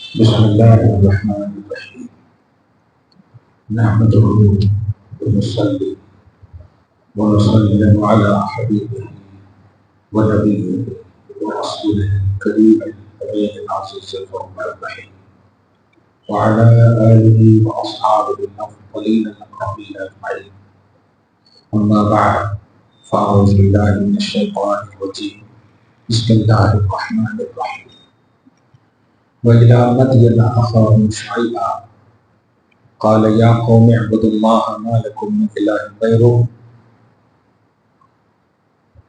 بسم الله الرحمن الرحيم نحمده ونصلي ونسلم على حبيبه ونبيه ورسوله الكريم الأمين العزيز الرحيم وعلى آله وأصحابه الأفضلين الأكرمين أجمعين. أما بعد فأعوذ بالله من الشيطان الرجيم. بسم الله الرحمن الرحيم. وإلى مدين أخاهم شعيبا قال يا قوم اعبدوا الله ما لكم من إله غيره.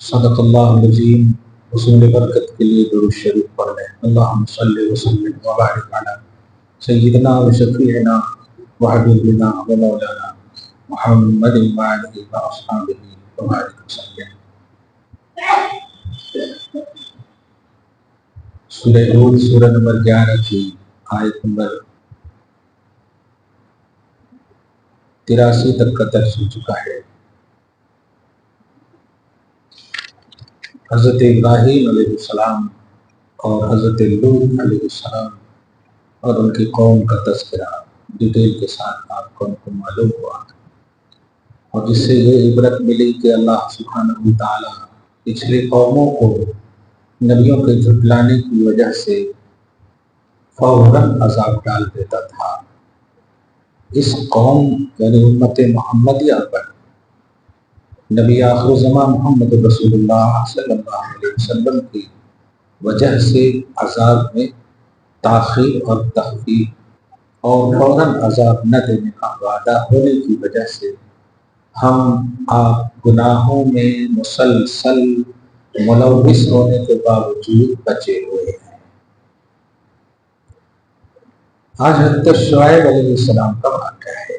صدق اللہ العظیم. حصول برکت کے لیے درود شریف پڑھ لیں. اللہم صلی وسلم وبارک علی سیدنا و شفیعنا و حبیبنا و مولانا محمد وآلہ وأصحابہ وبارک وسلم. سورہ ہود سورہ نمبر 11 کی آیت نمبر 83 تک کا درس ہو چکا ہے. حضرت ابراہیم علیہ السلام اور حضرت لوط علیہ السلام اور ان کی قوم کا تذکرہ ڈیٹیل کے ساتھ آپ کو معلوم ہوا، اور جس سے یہ عبرت ملی کہ اللہ سبحانہ و تعالیٰ پچھلی قوموں کو نبیوں کے جھٹلانے کی وجہ سے فوراً عذاب ڈال دیتا تھا. اس قوم یعنی امت محمدیہ پر نبی آخر زمان محمد رسول اللہ صلی اللہ علیہ وسلم کی وجہ سے عذاب میں تاخیر اور تخفیف اور فوراً عذاب نہ دینے کا وعدہ ہونے کی وجہ سے ہم آپ گناہوں میں مسلسل ملوث ہونے کے باوجود بچے ہوئے ہیں. آج حضرت شعیب علیہ السلام کا واقعہ ہے.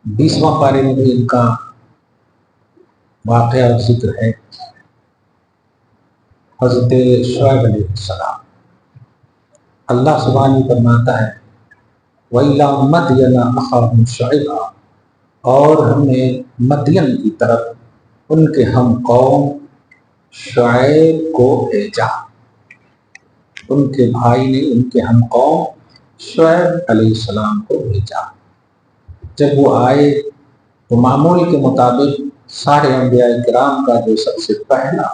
20واں پارے میں بھی ان کا واقعہ اور ذکر ہے. حضرت شعیب علیہ السلام اللہ سبحانہ فرماتا ہے وَإِلَىٰ مَدْيَنَ أَخَاهُمْ شُعَيْبًا، اور ہم نے مدین کی طرف ان کے ہم قوم شعیب کو بھیجا. ان کے بھائی نے ان کے ہم قوم شعیب علیہ السلام کو بھیجا. جب وہ آئے تو معمول کے مطابق سارے انبیاء کرام کا جو سب سے پہلا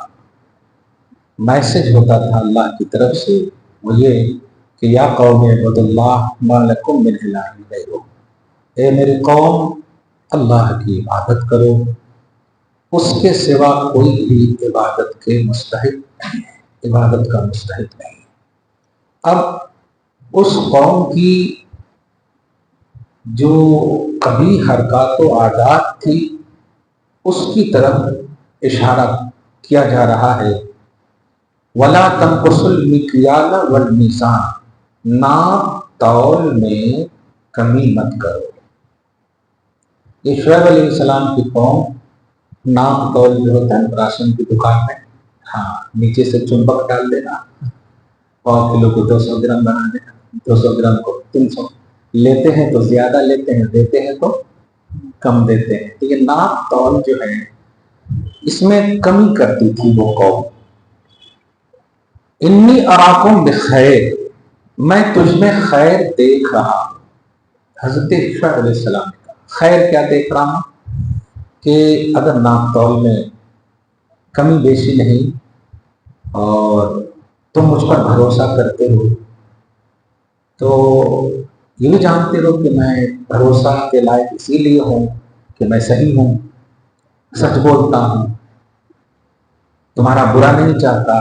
میسج ہوتا تھا اللہ کی طرف سے وہ یہ کہ یا قوم اعبدوا اللہ ما لکم من الہ غیرہ، اے میری قوم اللہ کی عبادت کرو، اس کے سوا کوئی بھی عبادت کے مستحق نہیں ہے، عبادت کا مستحق نہیں. اب اس قوم کی جو قبیح حرکات و عادات تھی اس کی طرف اشارہ کیا جا رہا ہے. وَلَا تَنْقُصُوا الْمِكْيَالَ وَالْمِيزَانَ، ناپ تول میں کمی مت کرو. یہ شعیب علیہ السلام کی قوم ناپ تول جو ہوتا ہے راشن کی دکان میں، نیچے سے چنبک ڈال دینا، 100 کلو کو 200 گرام بنا دینا، 200 گرام کو 300 لیتے ہیں تو زیادہ لیتے ہیں، دیتے ہیں تو کم دیتے ہیں. تو یہ ناپ تول جو ہے اس میں کمی کرتی تھی وہ قوم. انی اراکم بخیر، میں تجھ میں خیر دیکھ رہا ہوں. حضرت شعیب علیہ السلام کا خیر کیا دیکھ رہا ہوں کہ اگر ناپ تول میں کمی بیشی نہیں اور تم مجھ پر بھروسہ کرتے ہو تو یہ بھی جانتے ہو کہ میں بھروسہ کے لائق اسی لیے ہوں کہ میں صحیح ہوں، سچ بولتا ہوں، تمہارا برا نہیں چاہتا،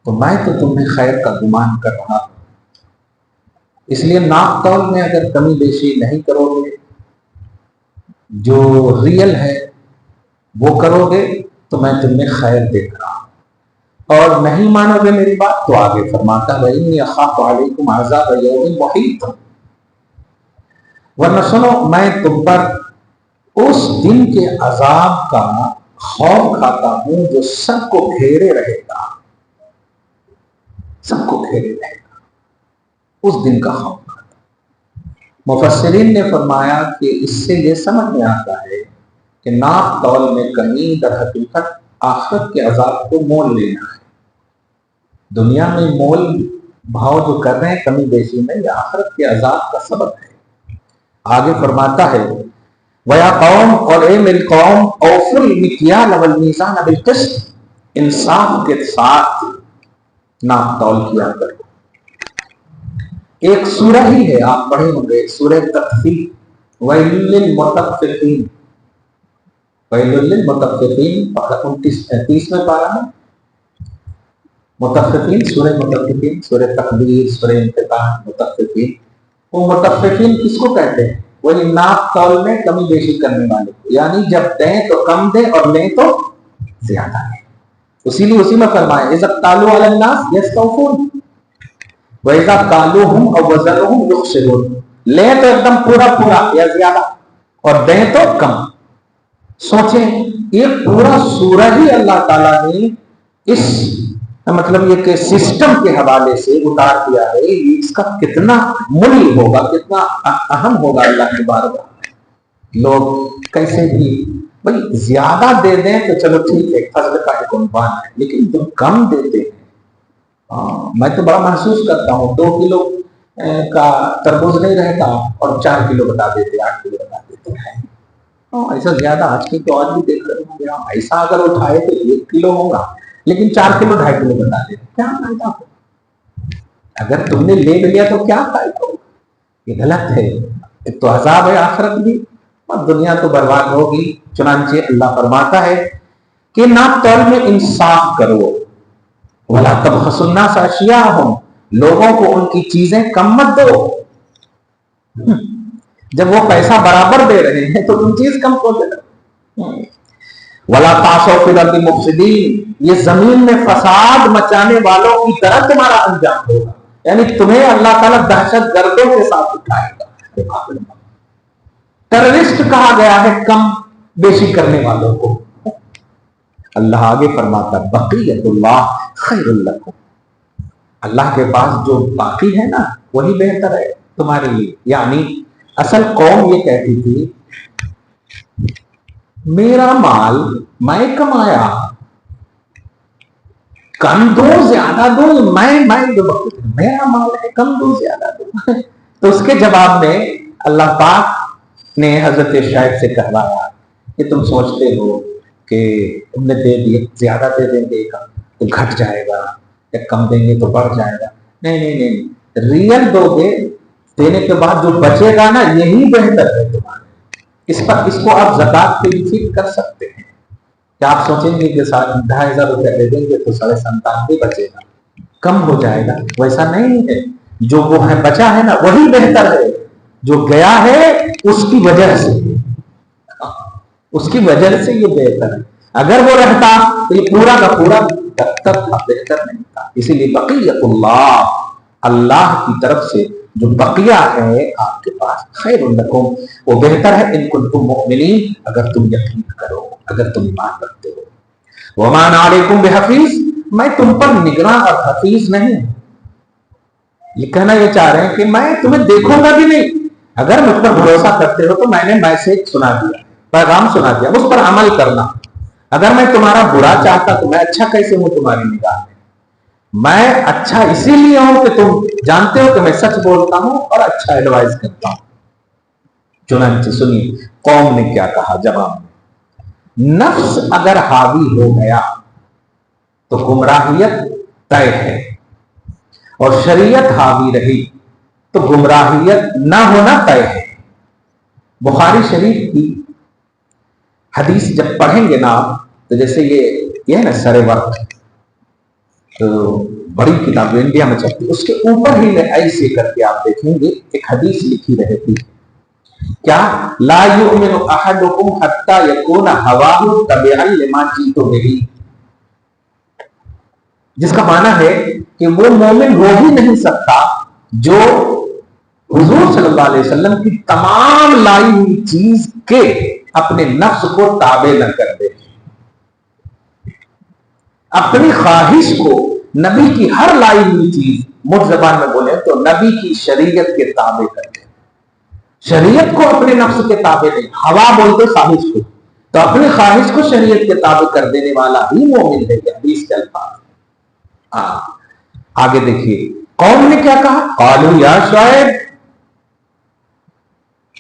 تو میں تو تم میں خیر کا گمان کر رہا ہوں. اس لیے ناپ تول میں اگر کمی بیشی نہیں کرو گے، جو ریئل ہے وہ کرو گے تو میں تم میں خیر دیکھ رہا ہوں. اور نہیں مانو گے میری بات تو آگے فرماتا ہے وَإِنِّي أَخَافُ عَلَيْكُمْ عَذَابَ يَوْمٍ مُحِيطٍ، ورنہ سنو میں تم پر اس دن کے عذاب کا خوف کھاتا ہوں جو سب کو گھیرے رہے گا، سب کو گھیرے رہے گا، اس دن کا خوف کھاتا. مفسرین نے فرمایا کہ اس سے یہ سمجھ میں آتا ہے کہ ناپ تول میں کمی در حقیقت آخرت کے عذاب کو مول لینا ہے. دنیا میں مول بھاؤ جو کر رہے ہیں کمی بیشی میں، یہ آخرت کے عذاب کا سبب ہے۔ آگے فرماتا ہے وَيَا قَوْمْ، اور اے میری قوم، أَوْفُوا الْمِكْيَالَ وَالْمِيزَانَ بِالْقِسْطِ، انصاف کے ساتھ ناپ تول کیا کرو۔ ایک سورہ ہی ہے، آپ پڑھے ہوں گے، سورہ تطفیف، وَيْلٌ لِّلْمُطَفِّفِينَ، وَيْلٌ لِّلْمُطَفِّفِينَ، 29 میں پارہ ہے مطففین، سورہ مطففین، سورہ تکبیر، سورہ انفطار، مطففین۔ وہ مطففین کس کو کہتے ہیں؟ وہی ناپ تول میں کمی بیشی کرنے والے، یعنی جب دیں تو کم دیں اور لیں تو زیادہ لیں۔ اسی لیے اسی میں فرمایا اذا اکتالوا علی الناس یستوفون واذا کالوہم او وزنہم یخسرون، لیں تو ایک دم پورا پورا یا زیادہ، اور دیں تو کم۔ سوچیں یہ پورا سورہ ہی اللہ تعالیٰ نے اس مطلب یہ کہ سسٹم کے حوالے سے اتار دیا ہے، اس کا کتنا ملی ہوگا، کتنا اہم ہوگا اللہ کے بارگاہ میں۔ لوگ کیسے بھی بھائی زیادہ دے دیں تو چلو ٹھیک ہے، فضل کا ایک عنوان ہے، لیکن جو کم دیتے ہیں، میں تو بڑا محسوس کرتا ہوں، 2 کلو کا تربوز نہیں رہتا اور 4 کلو بتا دیتے، 8 کلو بتا دیتے ہیں، ایسا زیادہ آج کی تو آج بھی دیکھ رہے ہوں گے، ایسا اگر اٹھائے تو 1 کلو ہوگا لیکن 4 کلو 2.5 کلو بتا دیتے، کیا فائدہ ہو؟ اگر تم نے لے لیا تو کیا فائدہ ہو؟ یہ غلط ہے، ایک تو عذاب ہے آخرت بھی اور دنیا تو برباد ہوگی۔ چنانچہ اللہ فرماتا ہے کہ ناپ تول میں انصاف کرو، وَلَا تَبْخَسُوا النَّاسَ أَشْيَاءَهُمْ، لوگوں کو ان کی چیزیں کم مت دو۔ جب وہ پیسہ برابر دے رہے ہیں تو تم چیز کم کو دے دو۔ وَلَا تَعْثَوْا فِي الْأَرْضِ مُفْسِدِينَ، یہ زمین میں فساد مچانے والوں کی طرح تمہارا انجام ہوگا، یعنی تمہیں اللہ تعالیٰ دہشت گردوں کے ساتھ اٹھائے گا۔ ٹیررسٹ کہا گیا ہے کم بیشی کرنے والوں کو۔ اللہ آگے فرماتا بقیت اللہ خیر لکم، اللہ کے پاس جو باقی ہے نا وہی بہتر ہے تمہارے لیے۔ یعنی اصل قوم یہ کہتی تھی میرا مال میں کمایا، کم دو زیادہ دو، میں میرا مال ہے کم دو زیادہ دو۔ تو اس کے جواب میں اللہ پاک نے حضرت شعیب سے کہوایا کہ تم سوچتے ہو کہ تم نے دے دیے، زیادہ دے دیں گے تو گھٹ جائے گا، یا کم دیں گے تو بڑھ جائے گا۔ نہیں نہیں نہیں، ریئل دو گے، دینے کے بعد جو بچے گا نا یہی بہتر ہے تمہارے۔ اس کو آپ زکات پہ بھی فکر کر سکتے ہیں کہ آپ سوچیں گے کہ 2,500 روپے دے دیں گے تو 97.5 بچے گا، کم ہو جائے گا، ویسا نہیں ہے۔ جو وہ ہے بچا ہے نا وہی بہتر ہے، جو گیا ہے اس کی وجہ سے یہ بہتر ہے۔ اگر وہ رہتا تو یہ پورا کا پورا بہتر تھا، بہتر نہیں تھا۔ اسی لیے بقیت اللہ، اللہ کی طرف سے جو بقیہ ہے آپ کے پاس خیر لکم، وہ بہتر ہے ان کنتم مؤمنین، اگر تم یقین کرو، اگر تم ایمان رکھتے ہو۔ وما انا علیکم بحفیظ، میں تم پر نگراں اور حفیظ نہیں ہوں۔ یہ کہنا یہ چاہ رہے ہیں کہ میں تمہیں دیکھوں گا بھی نہیں، اگر مجھ پر بھروسہ کرتے ہو تو میں نے میسج سنا دیا، پیغام سنا دیا، اس پر عمل کرنا۔ اگر میں تمہارا برا چاہتا تو میں اچھا کیسے ہوں تمہاری نگاہ میں؟ میں اچھا اسی لیے ہوں کہ تم جانتے ہو کہ میں سچ بولتا ہوں اور اچھا ایڈوائز کرتا ہوں۔ چنانچہ سنیے قوم نے کیا کہا جواب میں، نفس اگر حاوی ہو گیا تو گمراہیت طے ہے، اور شریعت حاوی رہی تو گمراہیت نہ ہونا طے ہے۔ بخاری شریف کی حدیث جب پڑھیں گے نا تو جیسے یہ ہے نا سر وقت، تو بڑی کتاب انڈیا میں چلتی، اس کے اوپر ہی میں ایسے کر کے آپ دیکھیں گے ایک حدیث لکھی رہتی کیا، لا یؤمن احدکم حتی یکون ہواہ تبعا لما جئت بہ، جس کا معنی ہے کہ وہ مومن ہو ہی نہیں سکتا جو حضور صلی اللہ علیہ وسلم کی تمام لائی ہوئی چیز کے اپنے نفس کو تابع نہ کر دے، اپنی خواہش کو نبی کی ہر لائی ہوئی چیز، مجھ زبان میں بولے تو نبی کی شریعت کے تابع کر دے، شریعت کو اپنے نفس کے تابع نہیں، ہوا بولتے خواہش کو، تو اپنی خواہش کو شریعت کے تابع کر دینے والا ہی مومن ہے، یہ حدیث کے الفاظ۔ آگے دیکھیے قوم نے کیا کہا؟ قالوا یا شعیب،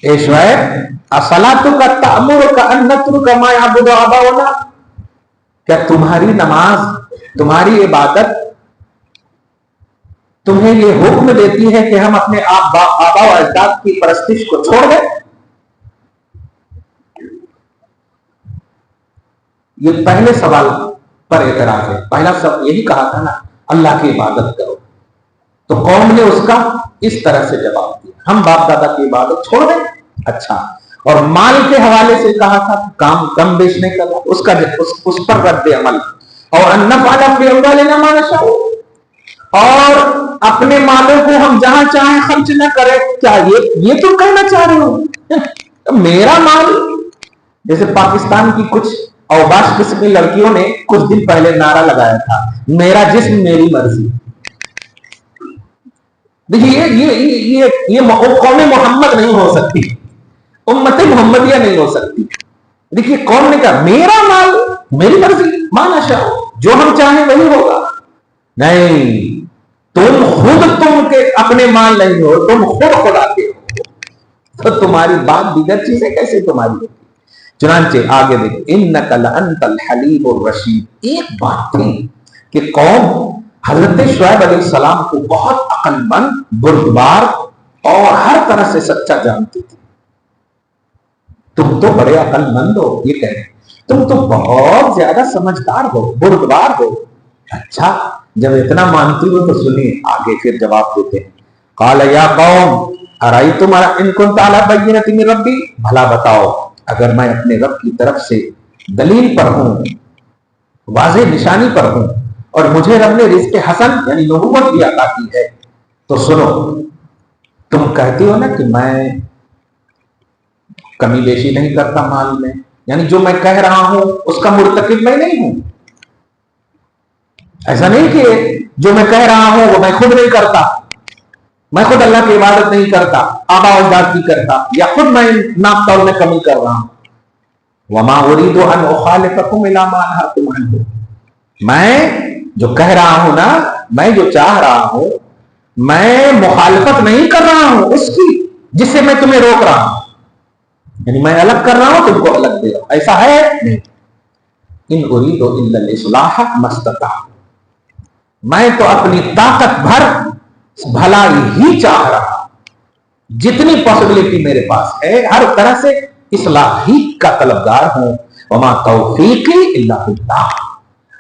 اے شعیب، اصلاتک تأمرک ان نترک ما یعبد آباؤنا، کیا تمہاری نماز، تمہاری عبادت تمہیں یہ حکم دیتی ہے کہ ہم اپنے آبا و اجداد کی پرستش کو چھوڑ دیں؟ یہ پہلے سوال پر اعتراض ہے. پہلا سب یہی کہا تھا نا اللہ کی عبادت کرو، تو قوم نے اس کا اس طرح سے جواب دیا ہم باپ دادا کی عبادت چھوڑ دیں. اچھا، اور مال کے حوالے سے کہا تھا کام کم بیش نہیں کرنا، اس کا اس پر رد عمل. اور ان نفعل باموالنا ما نشاء، اور اپنے مالوں کو ہم جہاں چاہیں خرچ نہ کریں. کیا یہ تم کہنا چاہ رہے ہو میرا مال؟ جیسے پاکستان کی کچھ اوباش قسم کی لڑکیوں نے کچھ دن پہلے نعرہ لگایا تھا میرا جسم میری مرضی. دیکھیے یہ قوم محمد نہیں ہو سکتی، امت محمدیہ نہیں ہو سکتی. دیکھیے قوم نے کہا میرا مال میری مرضی، ما نشاء، جو ہم چاہیں وہی ہوگا. نہیں، تم کے اپنے مال نہیں ہو، تم خود خدا کے ہو، تو تمہاری بات دیگر چیزیں کیسے تمہاری ہوگی؟ چنانچہ آگے دیکھیں انک لانت الحلیم الرشید. ایک بات تھی کہ قوم حضرت شعیب علیہ السلام کو بہت عقل مند، بردبار اور ہر طرح سے سچا جانتی تھی. تم تو بڑے عقل مند ہو، یہ کہہ رہے ہیں تم تو بہت زیادہ سمجھدار ہو، بردبار ہو. اچھا، جب اتنا مانتی ہو تو سنیے آگے پھر جواب دیتے ہیں. قال یا قوم ارأیتم ان کنت علی بینۃ من ربی، بھلا بتاؤ اگر میں اپنے رب کی طرف سے دلیل پر ہوں، واضح نشانی پر ہوں، اور مجھے رب نے رزق حسن یعنی نبوت بھی عطا کی ہے، تو سنو، تم کہتی ہو نا کہ میں کمی بیشی نہیں کرتا مال میں، یعنی جو میں کہہ رہا ہوں اس کا مرتکب میں نہیں ہوں. ایسا نہیں کہ جو میں کہہ رہا ہوں وہ میں خود نہیں کرتا، میں خود اللہ کی عبادت نہیں کرتا، آبا و اجداد کی کرتا، یا خود میں ناپ تول میں کمی کر رہا ہوں. وما اريد ان اخالفكم الى ما انهاكم عنه، میں جو کہہ رہا ہوں نا، میں جو چاہ رہا ہوں، میں مخالفت نہیں کر رہا ہوں اس کی جس سے میں تمہیں روک رہا ہوں، یعنی میں الگ کر رہا ہوں تم کو الگ دے رہا ہوں، ایسا ہے نہیں. ان اريد الا الاصلاح ما استطعت، میں تو اپنی طاقت بھر بھلائی ہی چاہ رہا ہوں، جتنی پاسبلٹی میرے پاس ہے ہر طرح سے اصلاح ہی کا طلبگار ہوں. وما توفیقی الا باللہ،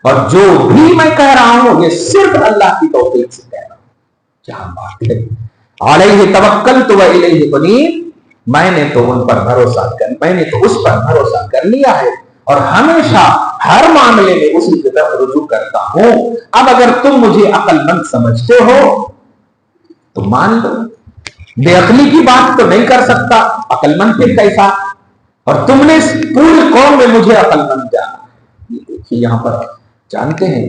اور جو بھی میں کہہ رہا ہوں یہ صرف اللہ کی توفیق سے کہہ رہا ہوں. کیا بات ہے. علیہ توکلت و الیہ انیب، میں نے تو ان پر بھروسہ میں نے تو اس پر بھروسہ کر لیا ہے اور ہمیشہ ہر معاملے میں اسی کی طرف رجوع کرتا ہوں. اب اگر تم مجھے عقل مند سمجھتے ہو تو مان لو، بے عقلی کی بات تو نہیں کر سکتا، عقل مند پھر کیسا؟ اور تم نے پوری قوم میں مجھے عقل مند جانا. یہ دیکھیے یہاں پر جانتے ہیں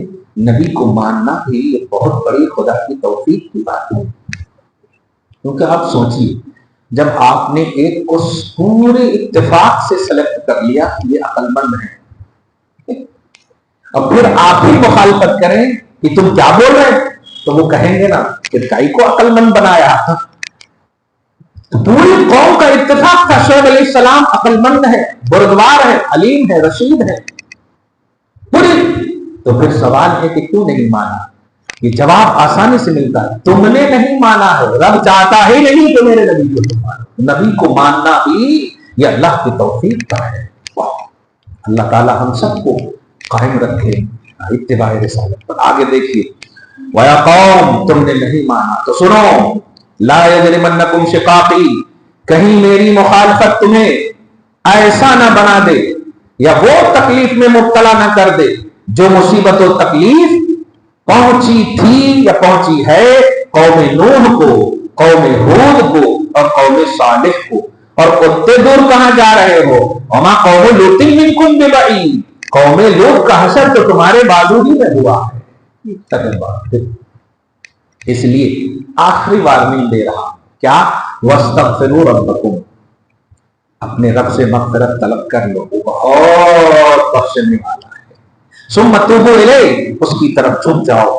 نبی کو ماننا بھی یہ بہت بڑی خدا کی توفیق کی بات ہے. کیونکہ آپ سوچیے جب آپ نے ایک کو پورے اتفاق سے سلیکٹ کر لیا یہ عقل مند ہے، اور پھر آپ ہی مخالفت کریں کہ تم کیا بول رہے ہیں، تو وہ کہیں گے نا کہ کئی کو عقل مند بنایا. پوری قوم کا اتفاق تھا شعیب علیہ السلام عقل مند ہے، بردبار ہے، علیم ہے، رشید ہے پوری. تو پھر سوال ہے کہ کیوں نہیں مانا؟ یہ جواب آسانی سے ملتا ہے، تم نے نہیں مانا ہے، رب چاہتا ہی نہیں کہ میرے نبی کو تم مانو. نبی کو ماننا بھی یہ اللہ کی توفیق کا ہے. اللہ تعالی ہم سب کو قائم رکھے اتباع رسالت پر. آگے دیکھیے وَيَا قَوْمِ، تم نے نہیں مانا تو سنو، لا یجرمنکم شقاقی، کہیں میری مخالفت تمہیں ایسا نہ بنا دے یا وہ تکلیف میں مبتلا نہ کر دے جو مصیبت و تکلیف پہنچی تھی یا پہنچی ہے قوم نوح کو، قوم ہود کو اور قوم صالح کو. اور اتنے دور کہاں جا رہے ہو؟ وما قوم لوط منکم ببعید، قوم لوط کا حشر تو تمہارے بازو ہی میں ہوا ہے. اس لیے آخری وارننگ دے رہا کیا؟ واستغفروا ربکم، اپنے رب سے مغفرت طلب کر لو، وہ بہت بخشنے والا ہے. ثم توبوا الیہ، اس کی طرف جھک جاؤ.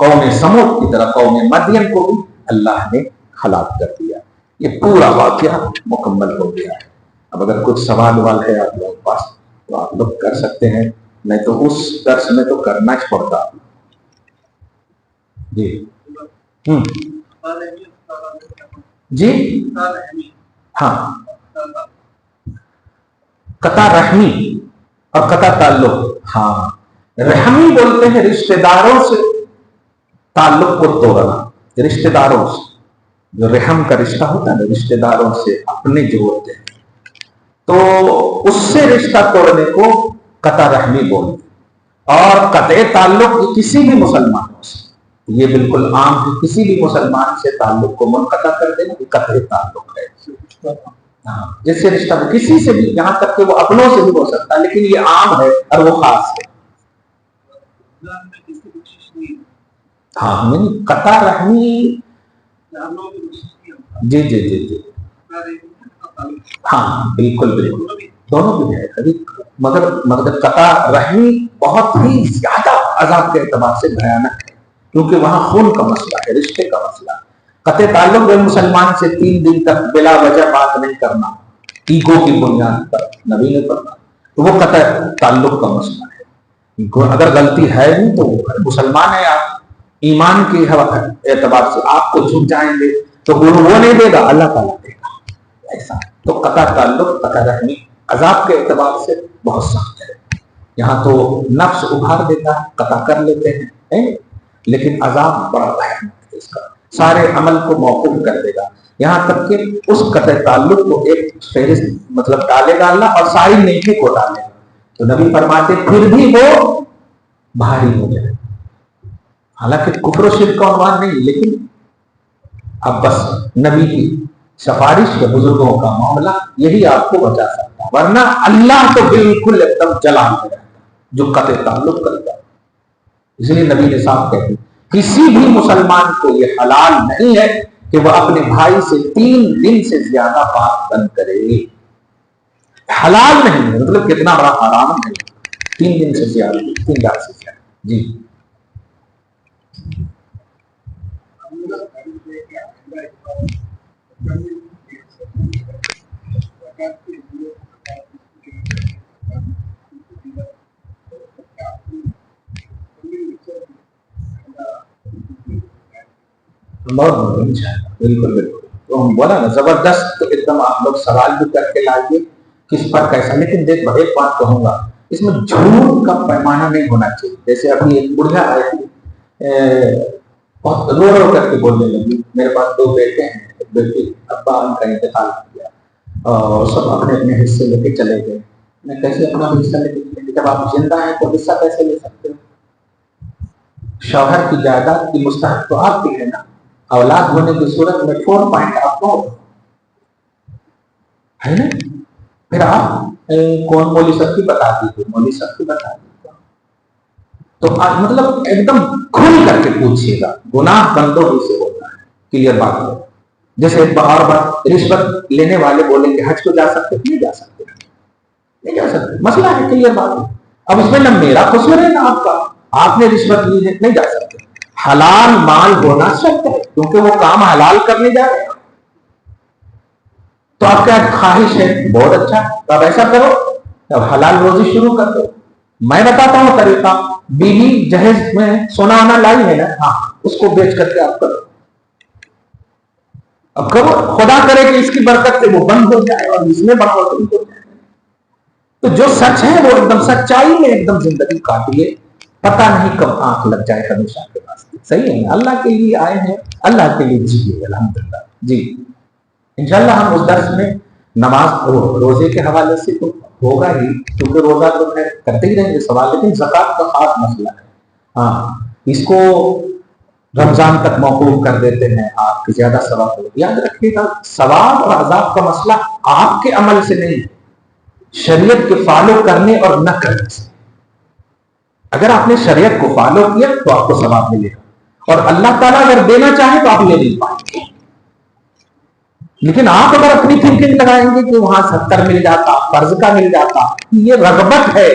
قوم سمود کی طرح قوم مدین کو بھی اللہ نے ہلاک کر دیا. یہ پورا واقعہ مکمل ہو گیا ہے. اب اگر کچھ سوال ہے آپ لوگوں کے پاس تو آپ لوگ کر سکتے ہیں, نہیں تو اس درس میں تو کرنا ہی پڑتا. جی جی ہاں, قطع رحمی اور قطع تعلق. ہاں, رحمی بولتے ہیں رشتہ داروں سے تعلق کو توڑنا. رشتہ داروں سے جو رحم کا رشتہ ہوتا ہے نا, رشتہ داروں سے اپنے جو ہوتے ہیں, تو اس سے رشتہ توڑنے کو قطع رحمی بولتے ہیں. اور قطع تعلق کسی بھی مسلمانوں سے, یہ بالکل عام ہے, کسی بھی مسلمان سے تعلق کو منقطع کر دینا یہ قطع تعلق ہے. ہاں, جس سے رشتہ کسی سے بھی, یہاں تک کہ وہ اپنوں سے بھی ہو سکتا ہے, لیکن یہ عام ہے اور وہ خاص ہے. ہاں, نہیں قطع رحمی. جی جی جی جی ہاں بالکل بالکل, دونوں بھی ہے. مگر قطع رحمی بہت ہی زیادہ عذاب کے اعتبار سے بھیانک ہے, کیونکہ وہاں خون کا مسئلہ ہے, رشتے کا مسئلہ. قطع تعلق بے مسلمان سے 3 دن تک بلا وجہ بات نہیں کرنا, ایگو کی بنیاد پر نبی نے فرمایا, تو وہ قطع تعلق کا مسئلہ ہے. اگر غلطی ہے نہیں تو مسلمان ہے آپ, ایمان کے اعتبار سے آپ کو جھک جائیں گے تو وہ نہیں دے گا, اللہ تعالیٰ دے گا. ایسا تو قطع تعلق قطع رحمی عذاب کے اعتبار سے بہت سخت ہے. یہاں تو نفس ابھار دیتا ہے, قطع کر لیتے ہیں, لیکن عذاب بڑا بھیانک ہے اس کا, سارے عمل کو موقوف کر دے گا. یہاں تک کہ اس قطع تعلق کو ایک فہرست مطلب ڈالے گا اللہ, اور ساری نیکی کو ڈالے گا. تو نبی فرماتے پھر بھی وہ بھاری ہو جائے. حالانکہ کفر و شرک کا عنوان نہیں, لیکن اب بس نبی کی سفارش کے بزرگوں کا معاملہ یہی آپ کو بچا سکتا ہے, ورنہ اللہ تو بالکل ایک دم جلا رہتا ہے جو قطع تعلق کرتا ہے. اس لیے نبی نے صاحب کہتے کسی بھی مسلمان کو یہ حلال نہیں ہے کہ وہ اپنے بھائی سے 3 دن سے زیادہ بات بند کرے. حلال نہیں ہے, مطلب کتنا بڑا حرام ہے, 3 دن سے زیادہ, 3 رات سے زیادہ. جی بالکل بالکل. تو ہم بولا نا زبردست, تو ایک دم آپ لوگ سوال بھی کر کے لائیے کس پر کیسا. لیکن دیکھ ایک بات کہوں گا, اس میں جھوٹ کا پیمانہ نہیں ہونا چاہیے. جیسے ابھی ایک بڑھیا آئی تھی, بہت رو کر کے بولنے لگی, میرے پاس 2 بیٹے ہیں, ایک بیٹی ابا ان کا انتقال کیا اور سب اپنے اپنے حصے لے کے چلے گئے. میں کیسے اپنا حصہ لے کے چلے گئے, جب آپ زندہ ہیں تو حصہ کیسے لے سکتے ہو؟ شوہر کی جائیداد کی مستحق تو آپ کی ہے نا, اولاد ہونے کی صورت میں 4 پوائنٹ آپ کو ہے نا. پھر آپ کون مولوی صاحب کی بتا دیجیے, مولوی صاحب کی بتا دیجیے. تو مطلب ایک دم کھل کر کے پوچھیے گا, گناہ بندوں ہی سے ہوتا ہے. کلیئر بات ہے. جیسے بار بار رشوت لینے والے بولیں کہ حج کو جا سکتے, نہیں جا سکتے, نہیں جا سکتے, مسئلہ ہے. کلیئر بات ہے. اب اس میں نہ میرا قصور ہے نہ آپ کا, آپ نے رشوت لی ہے, نہیں جا سکتے. حلال مال ہونا شرط ہے, کیونکہ وہ کام حلال کرنے جا رہے ہیں. تو آپ کا خواہش ہے, بہت اچھا, تو آپ ایسا کرو, اب حلال روزی شروع کر دو. میں بتاتا ہوں طریقہ. بیوی جہیز میں سونا آنا لائی ہے نا, ہاں, اس کو بیچ کر کے آپ کرو. اب کرو, خدا کرے کہ اس کی برکت سے وہ بند ہو جائے اور اس میں بڑھوتری ہو جائے. تو جو سچ ہے وہ ایک دم سچائی میں ایک دم زندگی کاٹیے, پتہ نہیں کب آنکھ لگ جائے ہمیشہ کے پاس. صحیح ہے, اللہ کے لیے آئے ہیں, اللہ کے لیے جیئے. الحمدللہ. جی انشاءاللہ ہم اس درس میں نماز روزے کے حوالے سے تو ہوگا ہی, کیونکہ روزہ تو خیر کرتے ہی رہیں گے سوال, لیکن زکوٰۃ کا خاص مسئلہ ہے. ہاں, اس کو رمضان تک موقوف کر دیتے ہیں, آپ کی زیادہ ثواب ہو. یاد رکھیے گا, ثواب اور عذاب کا مسئلہ آپ کے عمل سے نہیں, شریعت کے فالو کرنے اور نہ کرنے سے. اگر آپ نے شریعت کو فالو کیا تو آپ کو ثواب ملے گا, اور اللہ تعالیٰ اگر دینا چاہے تو آپ لے نہیں پائیں گے. لیکن آپ اگر اپنی تھنکنگ لگائیں گے کہ وہاں 70 مل جاتا, فرض کا مل جاتا, یہ رغبت ہے.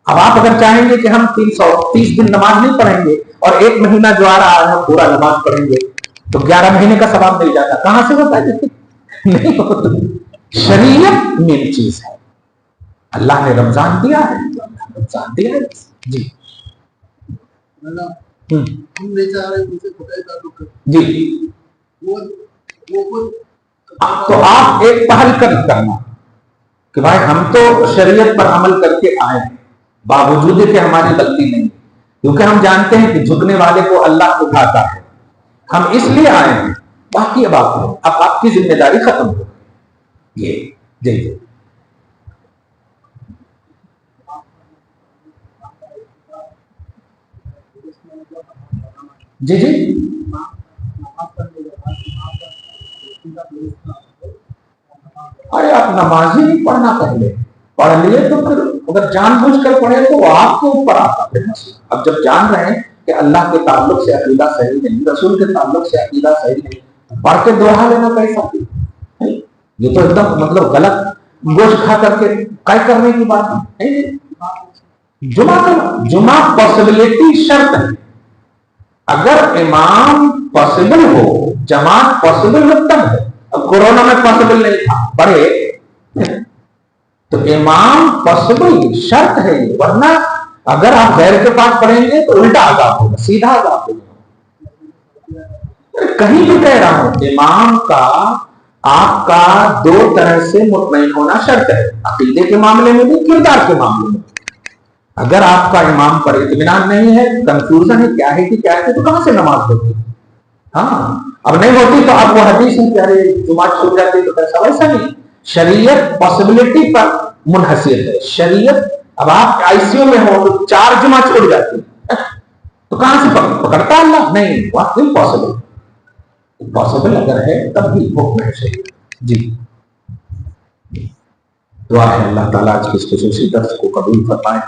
اب آپ اگر چاہیں گے کہ ہم 330 دن نماز نہیں پڑھیں گے, اور 1 مہینہ جو آ رہا ہے ہم پورا نماز پڑھیں گے تو 11 مہینے کا ثواب مل جاتا. کہاں سے ہوتا ہے؟ نہیں ہوتا. شریعت مین چیز ہے. اللہ نے رمضان دیا ہے، رمضان دیا ہے. جی ہم نہیں چاہ رہے ان سے خدائی تعلق جی وہ تو آپ ایک پہل کرنا کہ بھائی ہم تو شریعت پر عمل کر کے آئے ہیں باوجود کہ ہماری غلطی نہیں، کیونکہ ہم جانتے ہیں کہ جھکنے والے کو اللہ اٹھاتا ہے. ہم اس لیے آئے ہیں. باقی اب آپ کی ذمہ داری ختم ہو یہ. جی جی جی جی ارے آپ نماز ہی نہیں پڑھنا، پہلے پڑھ لیے تو پھر اگر جان بوجھ کر پڑھے تو وہ آپ کے اوپر آتا ہے مسئلہ. اب جب جان رہے ہیں کہ اللہ کے تعلق سے عقیدہ صحیح نہیں، رسول کے تعلق سے عقیدہ صحیح نہیں، پڑھ کے دوہرا لینا کیسا؟ یہ تو ایک دم مطلب غلط گوشت کھا کر کے قائد کرنے کی بات ہے. جمعہ پاسبلٹی شرط ہے. اگر امام پاسبل ہو، جماعت پاسبل ہو تب ہے. اب کورونا میں پاسبل نہیں تھا پڑھے تو امام پاسبل شرط ہے. ورنہ اگر آپ غیر کے پاس پڑھیں گے تو الٹا عذاب ہوگا، سیدھا عذاب ہوگا. کہیں بھی کہہ رہا ہوں امام کا آپ کا 2 طرح سے مطمئن ہونا شرط ہے، عقیدے کے معاملے میں بھی، کردار کے معاملے میں. اگر آپ کا امام پر اطمینان نہیں ہے، کنفیوژن ہے کیا ہے کہ کیا ہے، تو کہاں سے نماز ہوتی؟ ہاں اب نہیں ہوتی تو آپ وہ حدیث ہے کہ ارے جمعہ چھوٹ جاتی تو کیسا؟ ویسا نہیں. شریعت پاسبلٹی پر منحصر ہے. شریعت اب آپ آئی سی یو میں ہو تو 4 جمعہ چھوٹ جاتی تو کہاں سے پکڑتا اللہ؟ نہیں، وہ امپاسبل. پاسبل اگر ہے تب بھی حکم ہے شریعت. جی دعا ہے اللہ تعالیٰ آج کے اس خصوصی درس کو قبول فرمائے،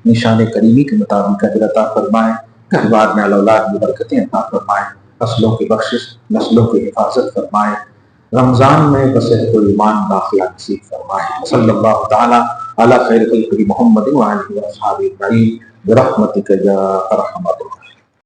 نشان کریمی کے مطابق اجر عطا فرمائے، گھر بار میں اولاد میں برکتیں عطا فرمائے، فصلوں کی بخشش، نسلوں کی حفاظت فرمائے، رمضان میں بصحت و ایمان داخلہ نصیب فرمائے. صلی اللہ تعالیٰ علی خیر خلقہ محمد وعلیہ وآلہ اجمعین برحمتک یا ارحم الراحمین.